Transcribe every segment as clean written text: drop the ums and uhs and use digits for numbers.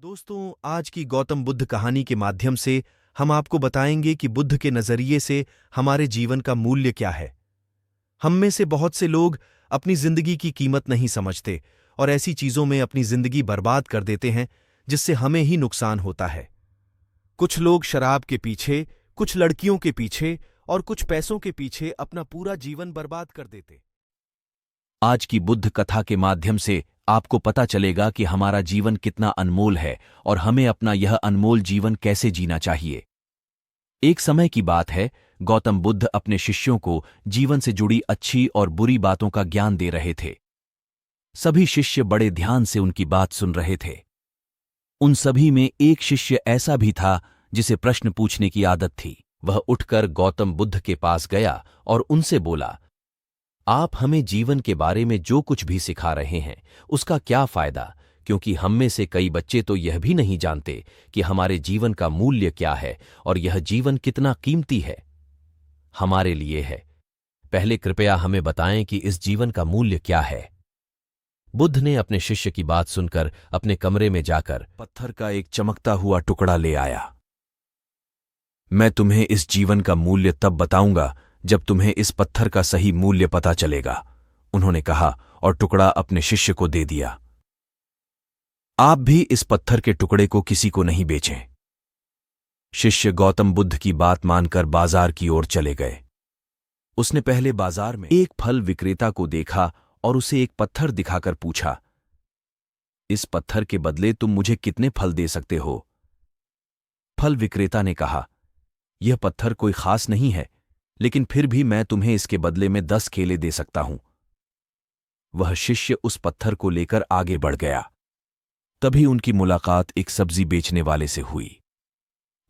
दोस्तों, आज की गौतम बुद्ध कहानी के माध्यम से हम आपको बताएंगे कि बुद्ध के नजरिए से हमारे जीवन का मूल्य क्या है। हम में से बहुत से लोग अपनी जिंदगी की कीमत नहीं समझते और ऐसी चीजों में अपनी जिंदगी बर्बाद कर देते हैं जिससे हमें ही नुकसान होता है। कुछ लोग शराब के पीछे, कुछ लड़कियों के पीछे और कुछ पैसों के पीछे अपना पूरा जीवन बर्बाद कर देते। आज की बुद्ध कथा के माध्यम से आपको पता चलेगा कि हमारा जीवन कितना अनमोल है और हमें अपना यह अनमोल जीवन कैसे जीना चाहिए। एक समय की बात है, गौतम बुद्ध अपने शिष्यों को जीवन से जुड़ी अच्छी और बुरी बातों का ज्ञान दे रहे थे। सभी शिष्य बड़े ध्यान से उनकी बात सुन रहे थे। उन सभी में एक शिष्य ऐसा भी था जिसे प्रश्न पूछने की आदत थी। वह उठकर गौतम बुद्ध के पास गया और उनसे बोला, आप हमें जीवन के बारे में जो कुछ भी सिखा रहे हैं उसका क्या फायदा, क्योंकि हम में से कई बच्चे तो यह भी नहीं जानते कि हमारे जीवन का मूल्य क्या है और यह जीवन कितना कीमती है हमारे लिए है। पहले कृपया हमें बताएं कि इस जीवन का मूल्य क्या है। बुद्ध ने अपने शिष्य की बात सुनकर अपने कमरे में जाकर पत्थर का एक चमकता हुआ टुकड़ा ले आया। मैं तुम्हें इस जीवन का मूल्य तब बताऊंगा जब तुम्हें इस पत्थर का सही मूल्य पता चलेगा, उन्होंने कहा और टुकड़ा अपने शिष्य को दे दिया। आप भी इस पत्थर के टुकड़े को किसी को नहीं बेचें। शिष्य गौतम बुद्ध की बात मानकर बाजार की ओर चले गए। उसने पहले बाजार में एक फल विक्रेता को देखा और उसे एक पत्थर दिखाकर पूछा, इस पत्थर के बदले तुम मुझे कितने फल दे सकते हो? फल विक्रेता ने कहा, यह पत्थर कोई खास नहीं है, लेकिन फिर भी मैं तुम्हें इसके बदले में 10 केले दे सकता हूं। वह शिष्य उस पत्थर को लेकर आगे बढ़ गया। तभी उनकी मुलाकात एक सब्जी बेचने वाले से हुई।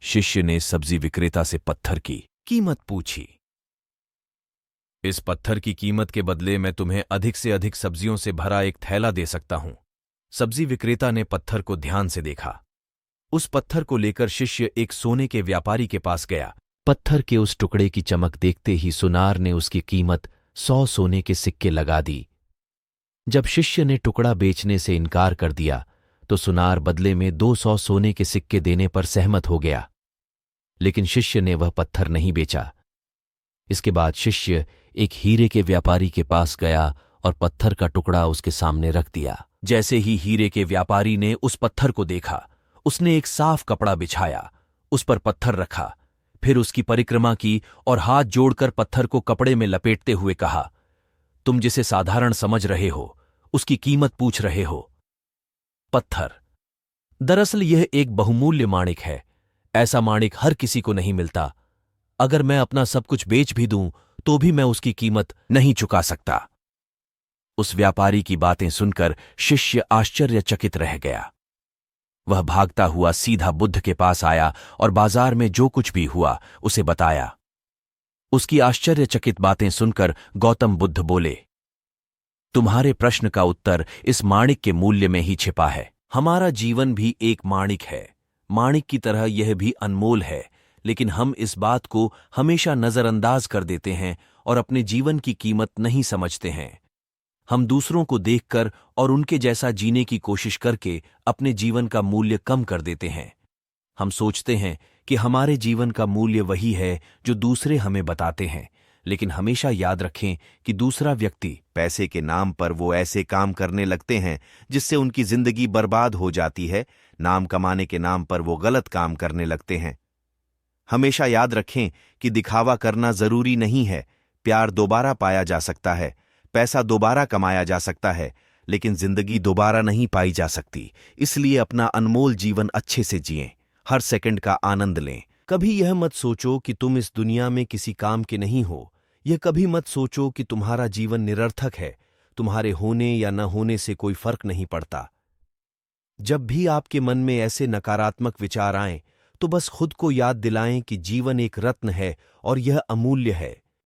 शिष्य ने सब्जी विक्रेता से पत्थर की कीमत पूछी। इस पत्थर की कीमत के बदले मैं तुम्हें अधिक से अधिक सब्जियों से भरा एक थैला दे सकता हूं। सब्जी विक्रेता ने पत्थर को ध्यान से देखा। उस पत्थर को लेकर शिष्य एक सोने के व्यापारी के पास गया। पत्थर के उस टुकड़े की चमक देखते ही सुनार ने उसकी कीमत 100 सोने के सिक्के लगा दी। जब शिष्य ने टुकड़ा बेचने से इनकार कर दिया तो सुनार बदले में 200 सोने के सिक्के देने पर सहमत हो गया, लेकिन शिष्य ने वह पत्थर नहीं बेचा। इसके बाद शिष्य एक हीरे के व्यापारी के पास गया और पत्थर का टुकड़ा उसके सामने रख दिया। जैसे ही हीरे के व्यापारी ने उस पत्थर को देखा, उसने एक साफ कपड़ा बिछाया, उस पर पत्थर रखा, फिर उसकी परिक्रमा की और हाथ जोड़कर पत्थर को कपड़े में लपेटते हुए कहा, तुम जिसे साधारण समझ रहे हो उसकी कीमत पूछ रहे हो। पत्थर दरअसल यह एक बहुमूल्य माणिक है। ऐसा माणिक हर किसी को नहीं मिलता। अगर मैं अपना सब कुछ बेच भी दूं तो भी मैं उसकी कीमत नहीं चुका सकता। उस व्यापारी की बातें सुनकर शिष्य आश्चर्यचकित रह गया। वह भागता हुआ सीधा बुद्ध के पास आया और बाजार में जो कुछ भी हुआ उसे बताया। उसकी आश्चर्यचकित बातें सुनकर गौतम बुद्ध बोले, तुम्हारे प्रश्न का उत्तर इस माणिक के मूल्य में ही छिपा है। हमारा जीवन भी एक माणिक है। माणिक की तरह यह भी अनमोल है, लेकिन हम इस बात को हमेशा नजरअंदाज कर देते हैं और अपने जीवन की कीमत नहीं समझते हैं। हम दूसरों को देखकर और उनके जैसा जीने की कोशिश करके अपने जीवन का मूल्य कम कर देते हैं। हम सोचते हैं कि हमारे जीवन का मूल्य वही है जो दूसरे हमें बताते हैं, लेकिन हमेशा याद रखें कि दूसरा व्यक्ति पैसे के नाम पर वो ऐसे काम करने लगते हैं जिससे उनकी जिंदगी बर्बाद हो जाती है। नाम कमाने के नाम पर वो गलत काम करने लगते हैं। हमेशा याद रखें कि दिखावा करना जरूरी नहीं है। प्यार दोबारा पाया जा सकता है, पैसा दोबारा कमाया जा सकता है, लेकिन जिंदगी दोबारा नहीं पाई जा सकती। इसलिए अपना अनमोल जीवन अच्छे से जिएं, हर सेकंड का आनंद लें। कभी यह मत सोचो कि तुम इस दुनिया में किसी काम के नहीं हो। यह कभी मत सोचो कि तुम्हारा जीवन निरर्थक है। तुम्हारे होने या न होने से कोई फर्क नहीं पड़ता। जब भी आपके मन में ऐसे नकारात्मक विचार आएं, तो बस खुद को याद दिलाएं कि जीवन एक रत्न है और यह अमूल्य है।